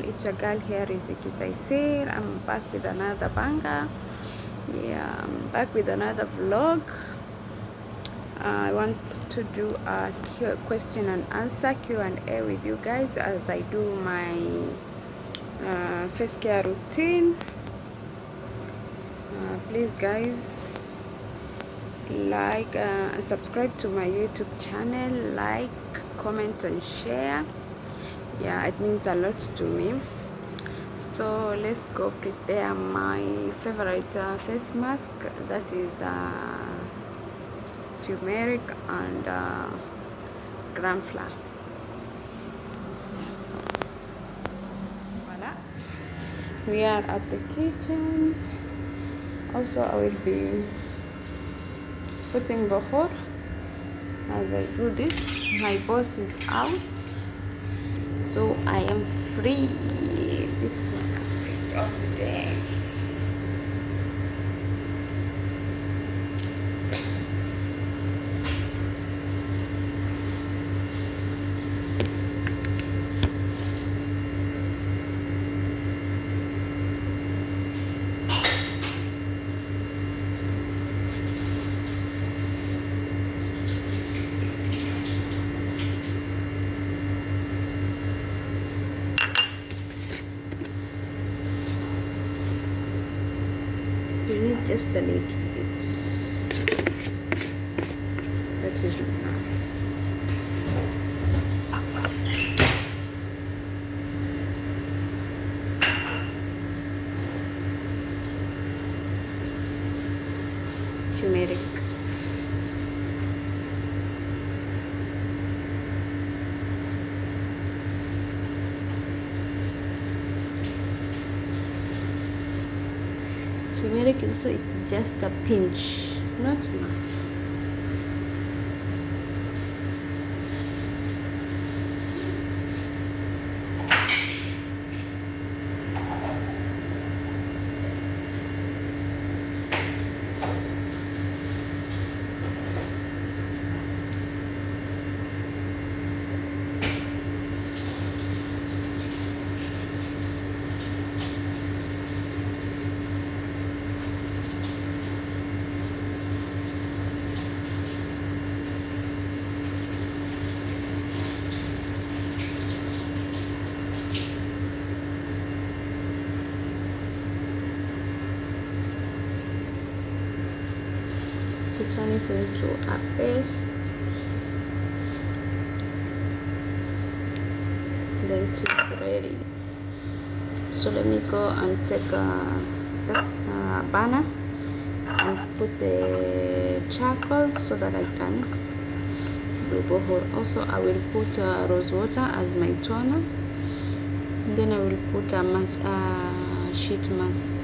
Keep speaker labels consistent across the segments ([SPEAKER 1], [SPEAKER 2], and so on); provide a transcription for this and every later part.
[SPEAKER 1] It's your girl here, Riziki Taisir. I'm back with another banger. Yeah, I'm back with another vlog. I want to do a question and answer Q&A with you guys as I do my face care routine. Please guys, like and subscribe to my YouTube channel, like, comment and share. Yeah, it means a lot to me. So let's go prepare my favorite face mask, that is turmeric and gram flour. Voila, we are at the kitchen. Also I will be putting bahor as I do this. My boss is out, so I am free. This is my outfit of the day. You need just a little bit. That is enough. Turmeric. Turmeric also, it's just a pinch, not much. To turn it into a paste, then it is ready. So let me go and take that burner and put the charcoal so that I can do bohor. Also I will put rose water as my toner, then I will put a sheet mask.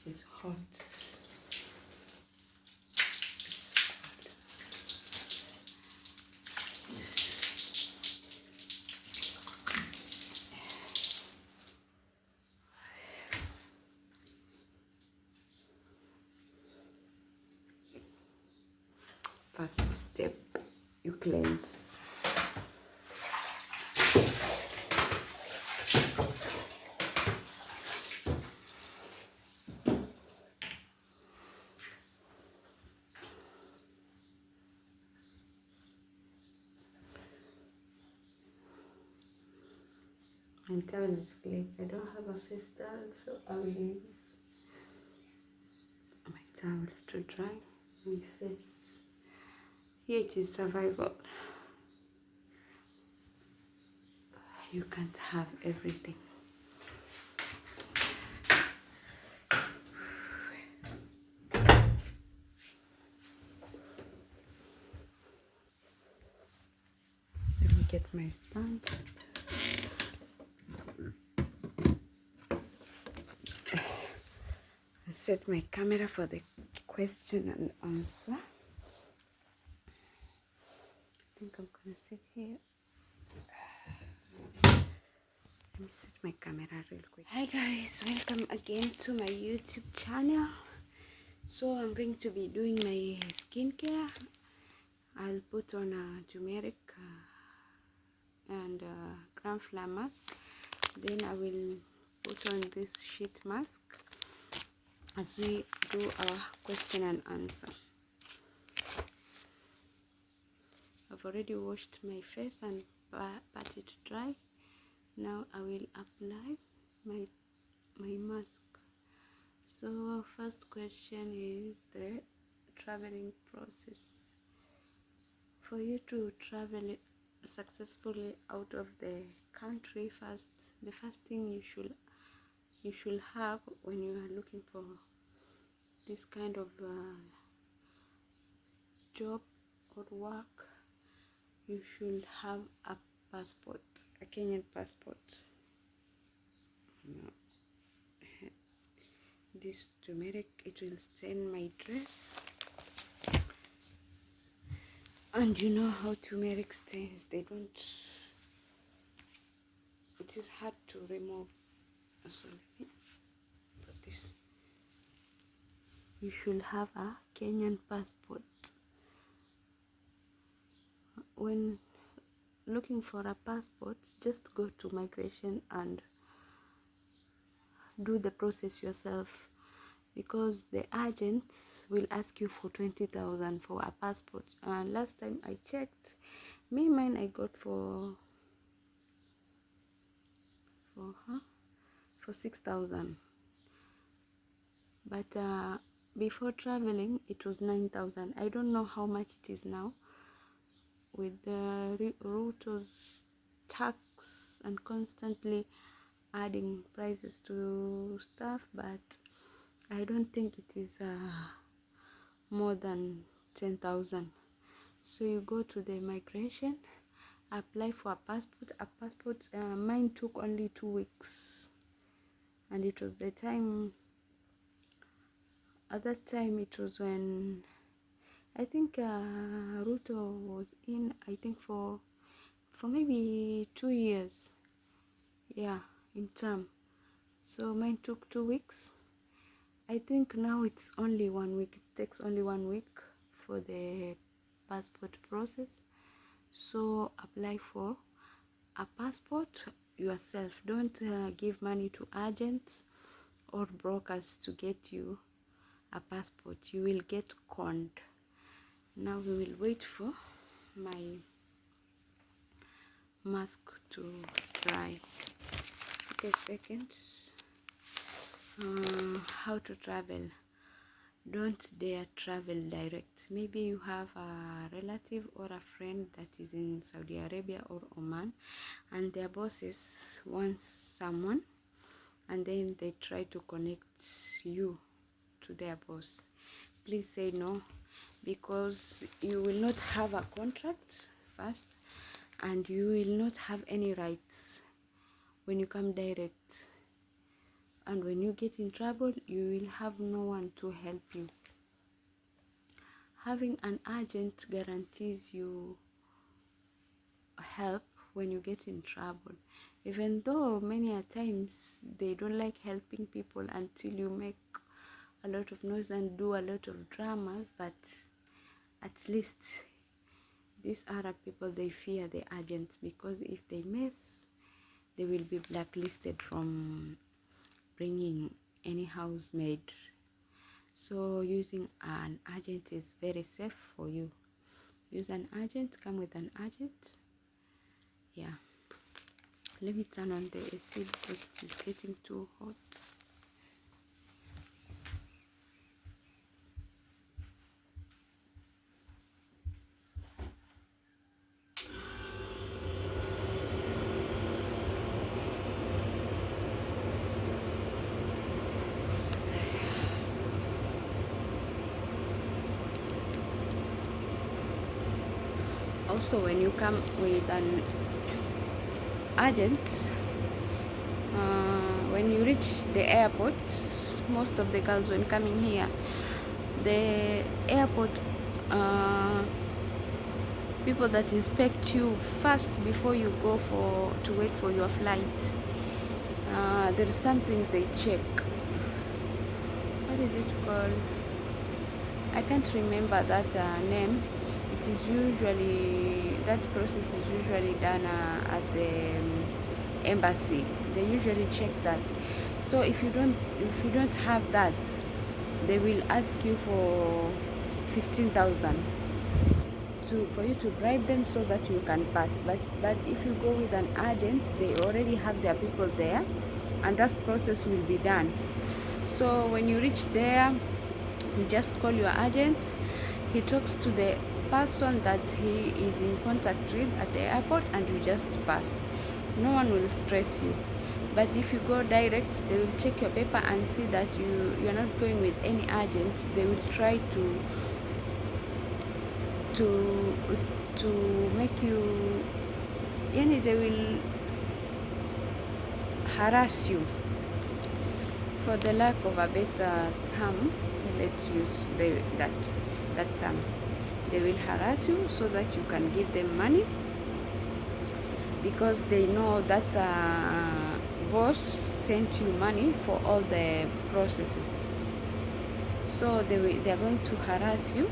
[SPEAKER 1] It's hot. First step, you cleanse. My towel is clean. I don't have a face towel, so I will use my towel to dry my face. Here it is survival. You can't have everything. Let me get my stand. I set my camera for the question and answer. I think I'm gonna sit here. Let me set my camera real quick. Hi guys, welcome again to my YouTube channel. So I'm going to be doing my skincare. I'll put on a turmeric and gram flour mask. Then I will put on this sheet mask as we do our question and answer. I've already washed my face and pat it dry. Now I will apply my mask. So first question is the traveling process. For you to travel successfully out of the country, the first thing you should have when you are looking for this kind of job or work, you should have a passport, a Kenyan passport. No. This turmeric, it will stain my dress, and you know how turmeric stains, they don't, it is hard to remove. So let me put this. You should have a Kenyan passport. When looking for a passport, just go to migration and do the process yourself, because the agents will ask you for 20,000 for a passport. And last time I checked, mine I got for 6,000, but before traveling it was 9,000. I don't know how much it is now with the Ruto's tax and constantly adding prices to stuff, but I don't think it is more than 10,000. So you go to the migration, apply for a passport. Mine took only 2 weeks, and it was the time, at that time it was when I think Ruto was in, I think for maybe 2 years, yeah, in term. So mine took 2 weeks. I think now it's only 1 week. It takes only 1 week for the passport process. So apply for a passport yourself. Don't give money to agents or brokers to get you a passport. You will get conned. Now we will wait for my mask to dry. Okay, second, how to travel. Don't dare travel direct. Maybe you have a relative or a friend that is in Saudi Arabia or Oman, and their bosses want someone, and then they try to connect you to their boss. Please say no, because you will not have a contract first, and you will not have any rights when you come direct. And when you get in trouble, you will have no one to help you. Having an agent guarantees you help when you get in trouble, even though many a times they don't like helping people until you make a lot of noise and do a lot of dramas. But at least these Arab people, they fear the agents, because if they mess, they will be blacklisted from bringing any housemaid. So using an agent is very safe for you. Use an agent, come with an agent. Yeah. Let me turn on the AC because it is getting too hot. Also, when you come with an agent, when you reach the airport, most of the girls when coming here, the airport people that inspect you first before you go to wait for your flight, there is something they check. What is it called? I can't remember that name. It is usually, that process is usually done at the embassy. They usually check that. So if you don't have that, they will ask you for 15,000 for you to bribe them so that you can pass. But if you go with an agent, they already have their people there, and that process will be done. So when you reach there, you just call your agent. He talks to the person that he is in contact with at the airport, and you just pass. No one will stress you. But if you go direct, they will check your paper and see that you're not going with any agent. They will try to make you, they will harass you, for the lack of a better term. Let's use that term. They will harass you so that you can give them money, because they know that boss sent you money for all the processes. So they are going to harass you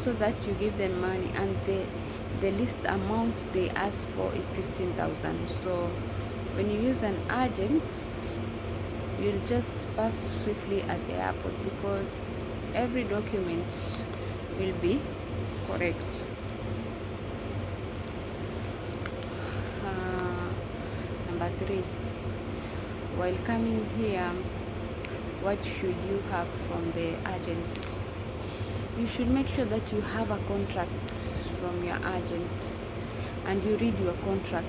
[SPEAKER 1] so that you give them money, and the least amount they ask for is 15,000. So when you use an agent, you'll just pass swiftly at the airport, because every document will be correct. Number 3, while coming here, what should you have from the agent? You should make sure that you have a contract from your agent, and you read your contract,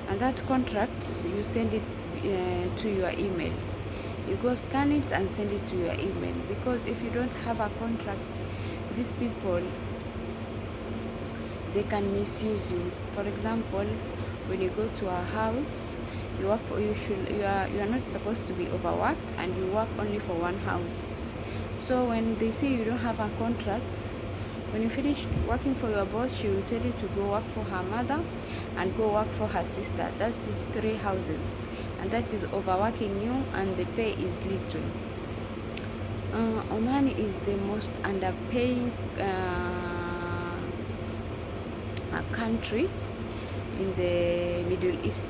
[SPEAKER 1] and that contract you send it to your email. You go scan it and send it to your email, because if you don't have a contract, these people, they can misuse you. For example, when you go to a house, you are not supposed to be overworked, and you work only for one house. So when they say you don't have a contract, when you finish working for your boss, she will tell you to go work for her mother and go work for her sister. That is 3 houses, and that is overworking you, and the pay is little. Oman is the most underpaying country in the Middle East.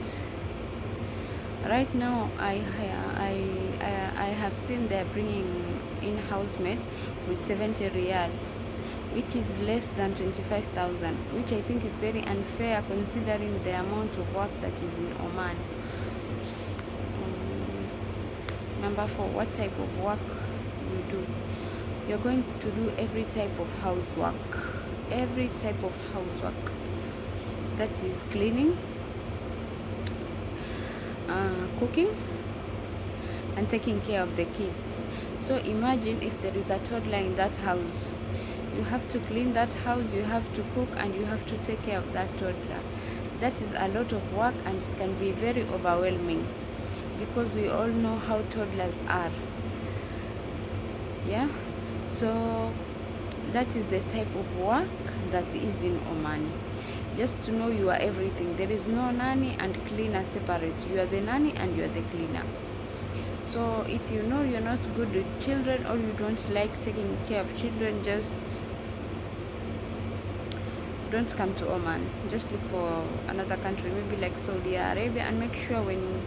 [SPEAKER 1] Right now, I have seen they're bringing in housemaid with 70 riyal, which is less than 25,000, which I think is very unfair considering the amount of work that is in Oman. Number 4, what type of work you do? You're going to do every type of housework. Every type of housework. That is cleaning, cooking, and taking care of the kids. So imagine if there is a toddler in that house. You have to clean that house, you have to cook, and you have to take care of that toddler. That is a lot of work, and it can be very overwhelming, because we all know how toddlers are. Yeah, so that is the type of work that is in Oman. Just to know, you are everything. There is no nanny and cleaner separate. You are the nanny and you are the cleaner. So if you know you're not good with children, or you don't like taking care of children, just don't come to Oman. Just look for another country, maybe like Saudi Arabia, and make sure when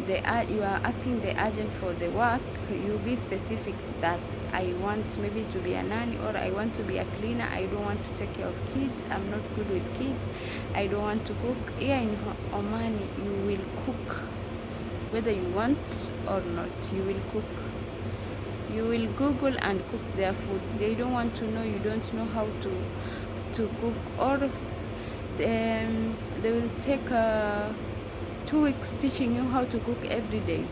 [SPEAKER 1] you are asking the agent for the work, you be specific that I want maybe to be a nanny, or I want to be a cleaner, I don't want to take care of kids, I'm not good with kids, I don't want to cook. Here in Oman, you will cook whether you want or not. You will cook, you will Google and cook their food. They don't want to know you don't know how to cook, or they will take 2 weeks teaching you how to cook every day.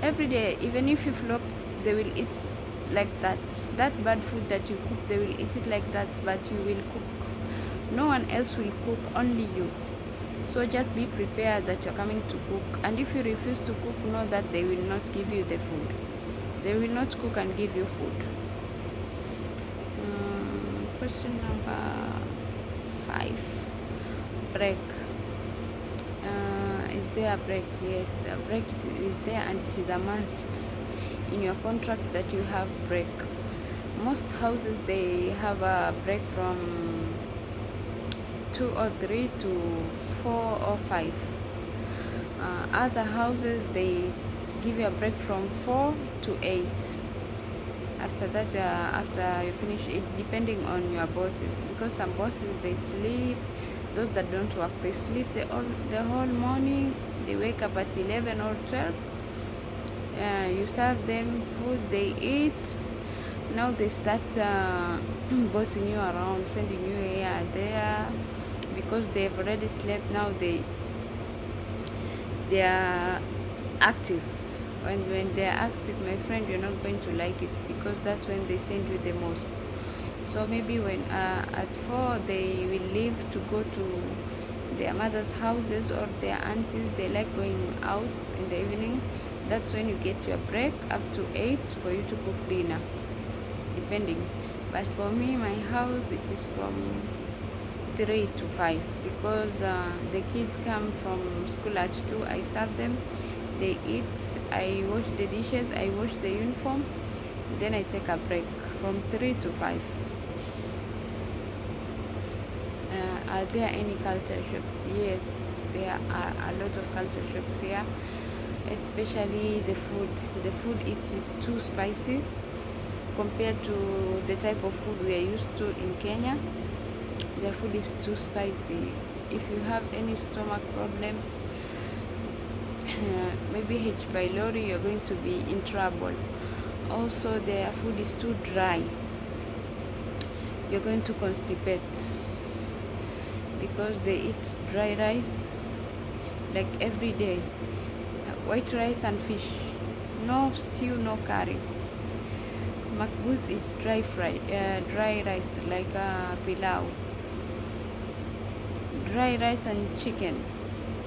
[SPEAKER 1] Every day, even if you flop, they will eat like that. That bad food that you cook, they will eat it like that, but you will cook. No one else will cook, only you. So just be prepared that you're coming to cook, and if you refuse to cook, know that they will not give you the food. They will not cook and give you food. Question number 5. Break. Is there a break? Yes, a break is there, and it is a must in your contract that you have break. Most houses, they have a break from 2 or 3 to 4 or 5. Other houses, they give you a break from 4 to 8. After that, after you finish it, depending on your bosses, because some bosses, they sleep. Those that don't work, they sleep the whole morning. They wake up at 11 or 12. You serve them food, they eat. Now they start bossing you around, sending you here and there, because they've already slept. Now they are active. When they are active, my friend, you're not going to like it, because that's when they send you the most. So maybe when at 4 they will leave to go to their mother's houses or their aunties, they like going out in the evening. That's when you get your break up to 8 for you to cook dinner, depending. But for me, my house, it is from 3 to 5, because the kids come from school at 2. I serve them, they eat, I wash the dishes, I wash the uniform, then I take a break from 3 to 5. Are there any culture shocks? Yes, there are a lot of culture shocks here, especially the food. The food is too spicy compared to the type of food we are used to in Kenya. Their food is too spicy. If you have any stomach problem, maybe H. pylori, you're going to be in trouble. Also, their food is too dry. You're going to constipate, because they eat dry rice like every day. White rice and fish, no stew, no curry. Makbus is dry rice like pilau. Dry rice and chicken,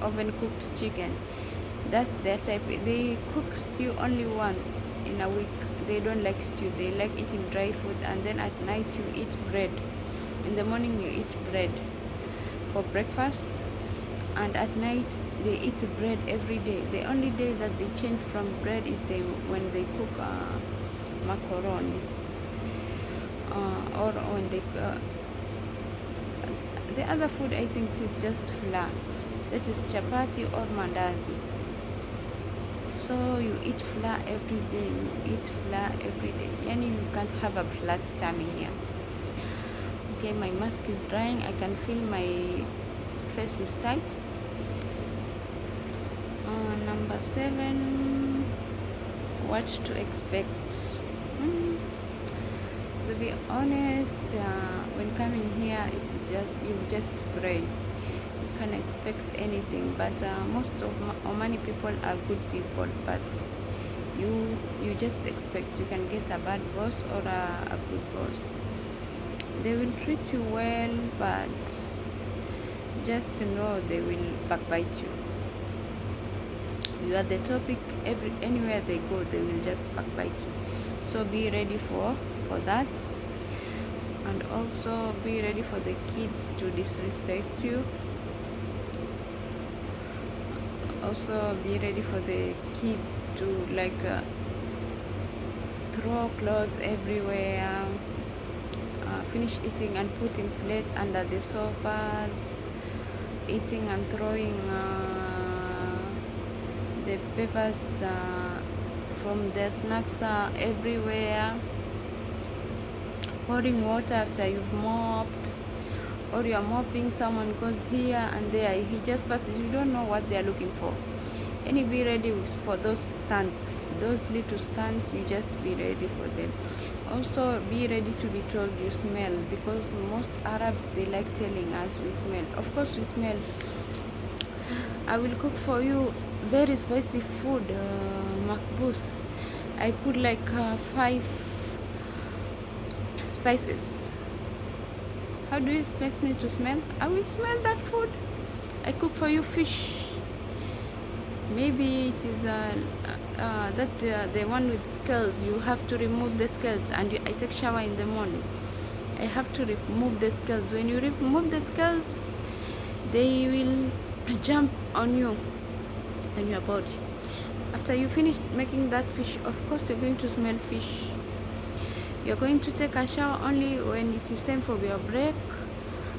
[SPEAKER 1] oven cooked chicken. That's their type. They cook stew only once in a week. They don't like stew. They like eating dry food, and then at night you eat bread. In the morning you eat bread for breakfast, and at night they eat bread every day. The only day that they change from bread is when they cook macaroni, or when they the other food, I think it is just flour, that is chapati or mandazi. So you eat flour every day, you eat flour every day. Yani you can't have a flat tummy here. Okay, my mask is drying. I can feel my face is tight. Number 7, what to expect. To be honest, when coming here, it's just you just pray. You can expect anything, but most of Omani people are good people, but you just expect you can get a bad boss or a good boss. They will treat you well, but just to know they will backbite you. You are the topic, anywhere they go, they will just backbite you. So be ready for that, and also be ready for the kids to disrespect you. Also be ready for the kids to like throw clothes everywhere, finish eating and putting plates under the sofas, eating and throwing the papers from the snacks everywhere, pouring water after you've mopped, or you're mopping, someone goes here and there, he just passes, you don't know what they're looking for. And you be ready for those stunts, those little stunts, you just be ready for them. Also be ready to be told you smell, because most Arabs, they like telling us we smell. Of course we smell. I will cook for you very spicy food, makbous. I put like 5 spices. How do you expect me to smell? I will smell that food. I cook for you fish. Maybe it is the one with scales. You have to remove the scales, and I take shower in the morning. I have to remove the scales. When you remove the scales, they will jump on you and your body. After you finish making that fish, of course you're going to smell fish. You're going to take a shower only when it is time for your break,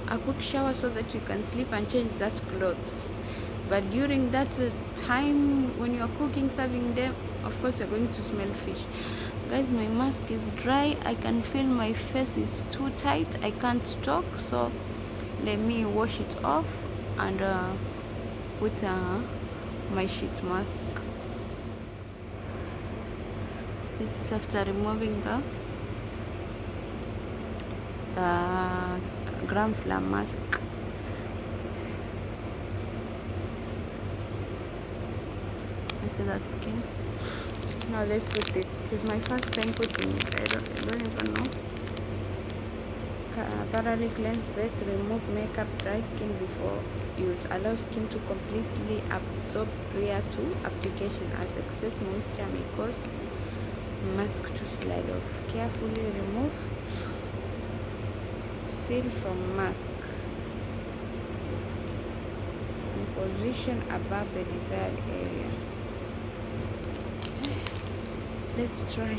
[SPEAKER 1] a quick shower so that you can sleep and change that clothes. But during that time when you're cooking, serving them, of course you're going to smell fish. Guys, my mask is dry. I can feel my face is too tight. I can't talk, so let me wash it off and put my sheet mask. This is after removing the gram flour mask. See that skin? Now let's put this. It is my first time putting it. I don't even know. Thoroughly cleanse face, remove makeup, dry skin before use. Allow skin to completely absorb prior to application, as excess moisture may cause mask to slide off. Carefully remove. Seal from mask. And position above the desired area. Let's try.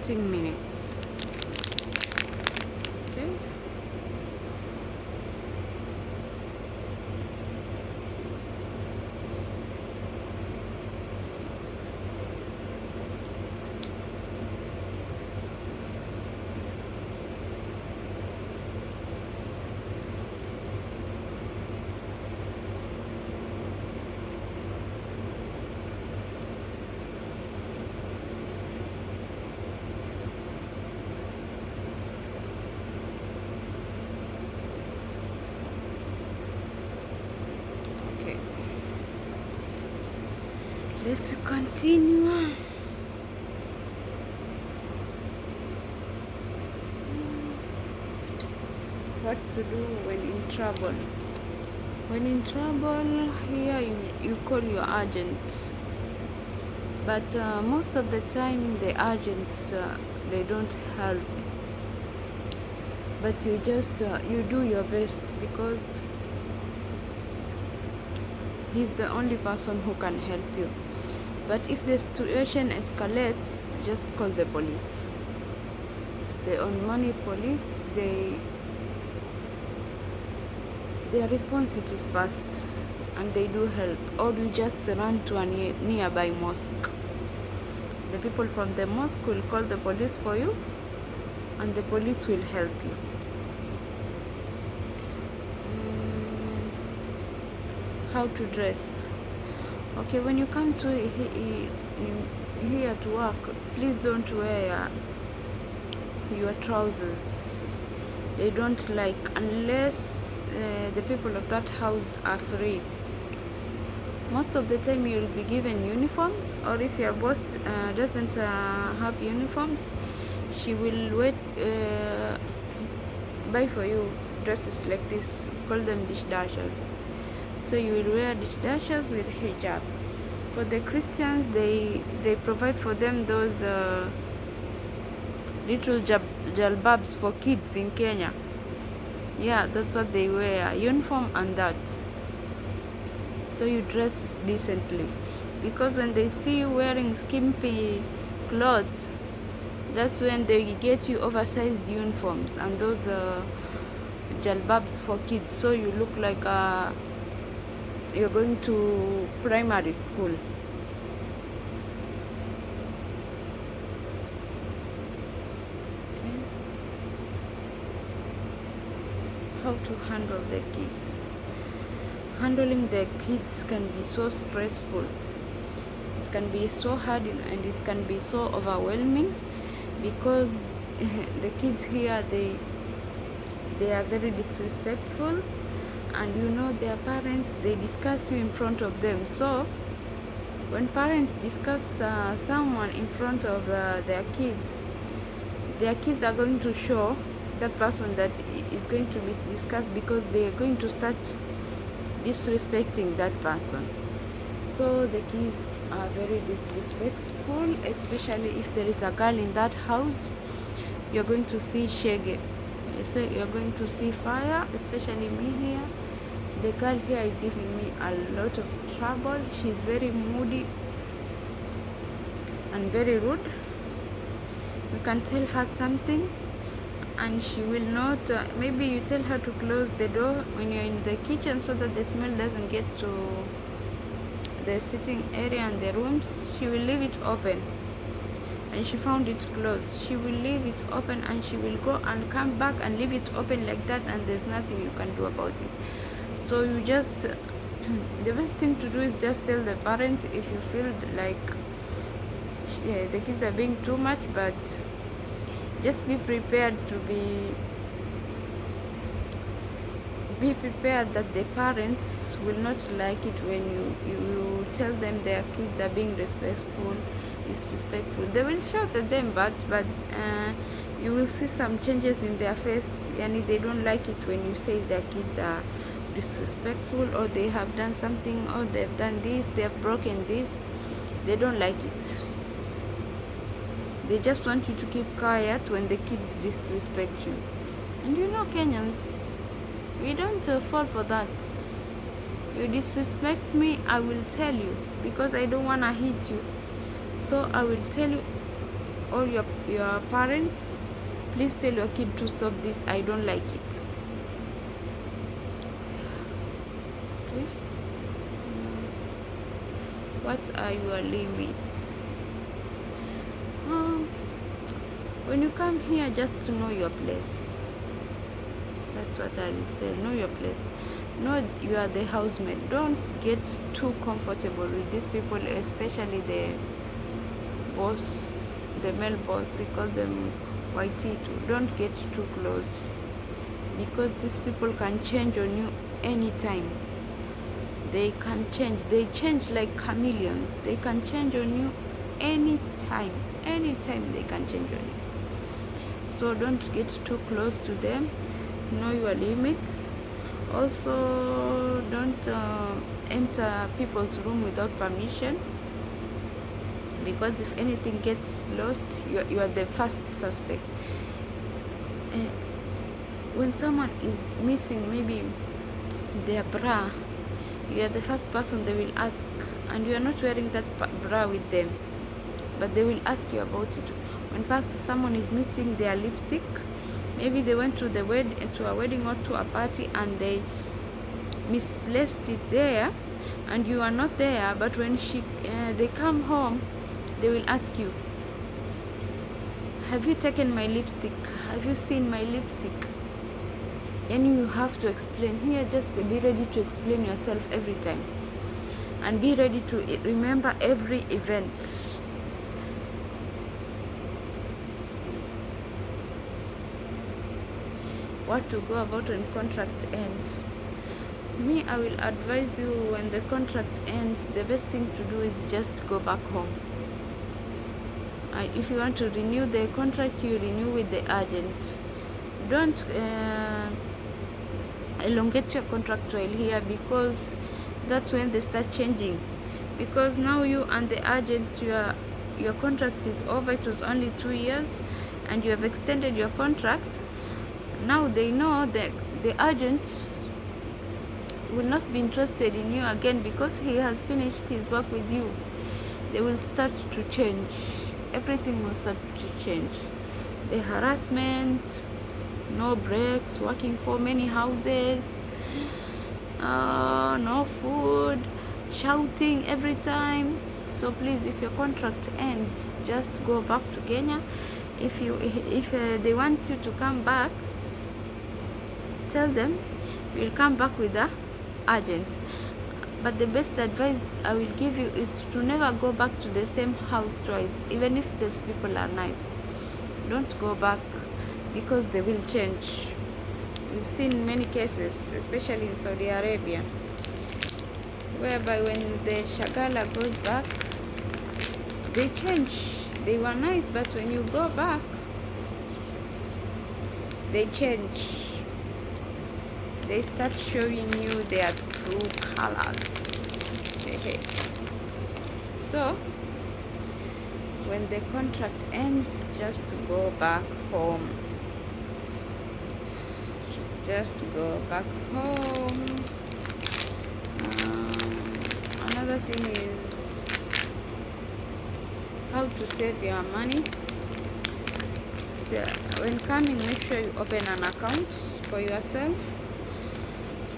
[SPEAKER 1] 15 minutes. Okay. Okay. Let's continue. What to do when in trouble? When in trouble, here you call your agents. But most of the time, the agents they don't help. But you just you do your best, because he's the only person who can help you. But if the situation escalates, just call the police. The money police, their response is fast, and they do help. Or you just run to a nearby mosque. The people from the mosque will call the police for you, and the police will help you. How to dress? Okay, when you come to here to work, please don't wear your trousers. They don't like, unless the people of that house are free. Most of the time you'll be given uniforms, or if your boss doesn't have uniforms, she will buy for you dresses like this. We call them dish dashers. So you will wear dish dashers with hijab. For the Christians, they provide for them those little jalbabs for kids in Kenya. Yeah, that's what they wear, uniform and that. So you dress decently, because when they see you wearing skimpy clothes, that's when they get you oversized uniforms and those jalbabs for kids, so you look like you're going to primary school. Okay. How to handle the kids? Handling the kids can be so stressful. It can be so hard, and it can be so overwhelming, because the kids here, they are very disrespectful, and you know their parents, they discuss you in front of them. So when parents discuss someone in front of their kids are going to show that person that is going to be discussed, because they are going to start disrespecting that person. So the kids are very disrespectful, especially if there is a girl in that house. You're going to see shege. So you're going to see fire, especially me here. The girl here is giving me a lot of trouble. She's very moody and very rude. You can tell her something and she will not. Maybe you tell her to close the door when you're in the kitchen, so that the smell doesn't get to the sitting area and the rooms. She will leave it open, and she found it closed. She will leave it open, and she will go and come back and leave it open like that, and there's nothing you can do about it. So you just the best thing to do is just tell the parents if you feel like the kids are being too much, but just be prepared prepared that the parents will not like it when you tell them their kids are being disrespectful. They will shout at them, but you will see some changes in their face. Yani they don't like it when you say their kids are disrespectful, or they have done something, or they've done this, they have broken this. They don't like it. They just want you to keep quiet when the kids disrespect you. And you know, Kenyans, we don't fall for that. You disrespect me, I will tell you, because I don't want to hit you. So I will tell you all your parents, please tell your kid to stop this. I don't like it. Okay. What are your limits? When you come here, just to know your place. That's what I will say. Know your place. Know you are the housemaid. Don't get too comfortable with these people, especially the boss, the male boss. We call them YT too. Don't get too close, because these people can change on you anytime. They can change. They change like chameleons. They can change on you anytime. Anytime they can change on you. So don't get too close to them. Know your limits. Also, don't enter people's room without permission, because if anything gets lost, you are the first suspect. When someone is missing maybe their bra, you are the first person they will ask, and you are not wearing that bra with them, but they will ask you about it. When someone is missing their lipstick, maybe they went to a wedding or to a party and they misplaced it there, and you are not there, but when they come home, they will ask you, have you taken my lipstick? Have you seen my lipstick? And you have to explain. Here, just be ready to explain yourself every time, and be ready to remember every event. What to go about when contract ends? Me, I will advise you, when the contract ends, the best thing to do is just go back home. And if you want to renew the contract, you renew with the agent. Don't elongate your contract while here, because that's when they start changing. Because now you and the agent, your contract is over. It was only 2 years, and you have extended your contract. Now they know that the agent will not be interested in you again, because he has finished his work with you. They will start to change. Everything will start to change. The harassment, no breaks, working for many houses, no food, shouting every time. So please, if your contract ends, just go back to Kenya. If they want you to come back, tell them you'll come back with the agent. But the best advice I will give you is to never go back to the same house twice, even if those people are nice. Don't go back, because they will change. We've seen many cases, especially in Saudi Arabia, whereby when the shagala goes back, they change. They were nice, but when you go back, they change. They start showing you their true colors. So when the contract ends, just go back home. Just go back home. Another thing is how to save your money. So when coming, make sure you open an account for yourself.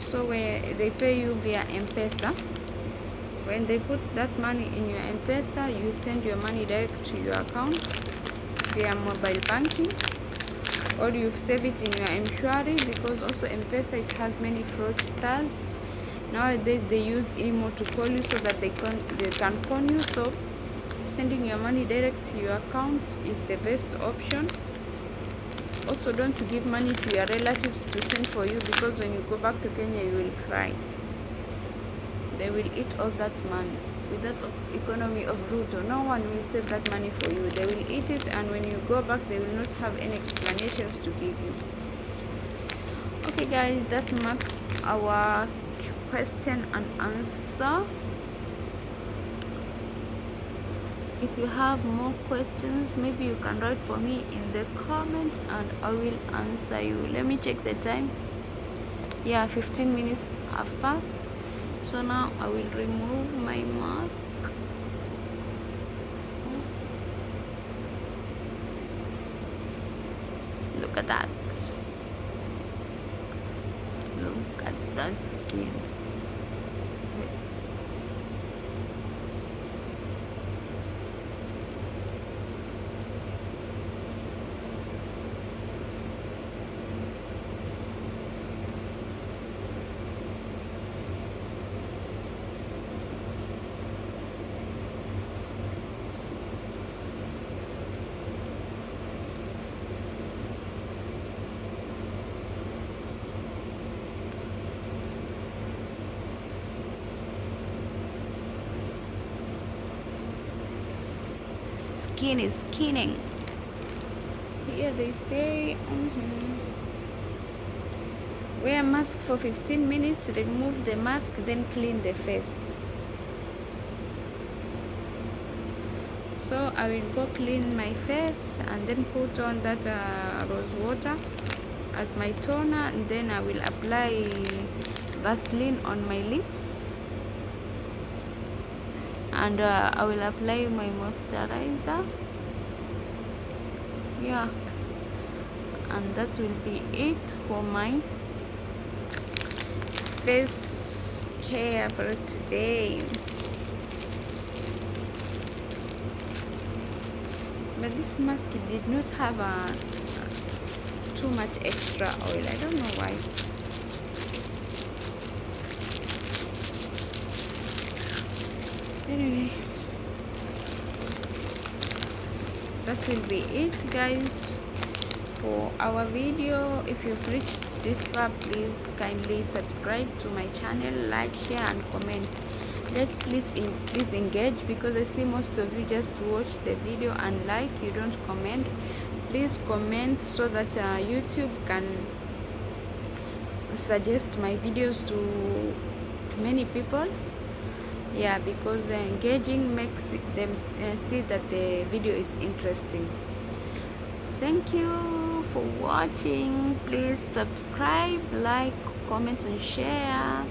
[SPEAKER 1] So where they pay you via M-Pesa, when they put that money in your M-Pesa, you send your money direct to your account via mobile banking, or you save it in your M-Shwari, because also M-Pesa, it has many fraudsters. Nowadays they use email to call you so that they can phone you. So sending your money direct to your account is the best option. Also, don't give money to your relatives to send for you, because when you go back to Kenya, you will cry. They will eat all that money. With that economy of Ruto, no one will save that money for you. They will eat it, and when you go back, they will not have any explanations to give you. Okay guys, that marks our question and answer. If you have more questions, maybe you can write for me in the comment and I will answer you. Let me check the time. Yeah, 15 minutes have passed. So now I will remove my mask. at that. Look at that skin. Skin is skinning. Here they say wear mask for 15 minutes, remove the mask, then clean the face. So I will go clean my face and then put on that rose water as my toner, and then I will apply Vaseline on my lips, and I will apply my moisturizer. Yeah, and that will be it for my face care for today. But this mask did not have too much extra oil. I don't know why. Anyway, that will be it, guys, for our video. If you've reached this far, please kindly subscribe to my channel, like, share and comment. Let's please engage, because I see most of you just watch the video and like, you don't comment. Please comment so that YouTube can suggest my videos to many people. Yeah, because engaging makes them see that the video is interesting. Thank you for watching. Please subscribe, like, comment and share.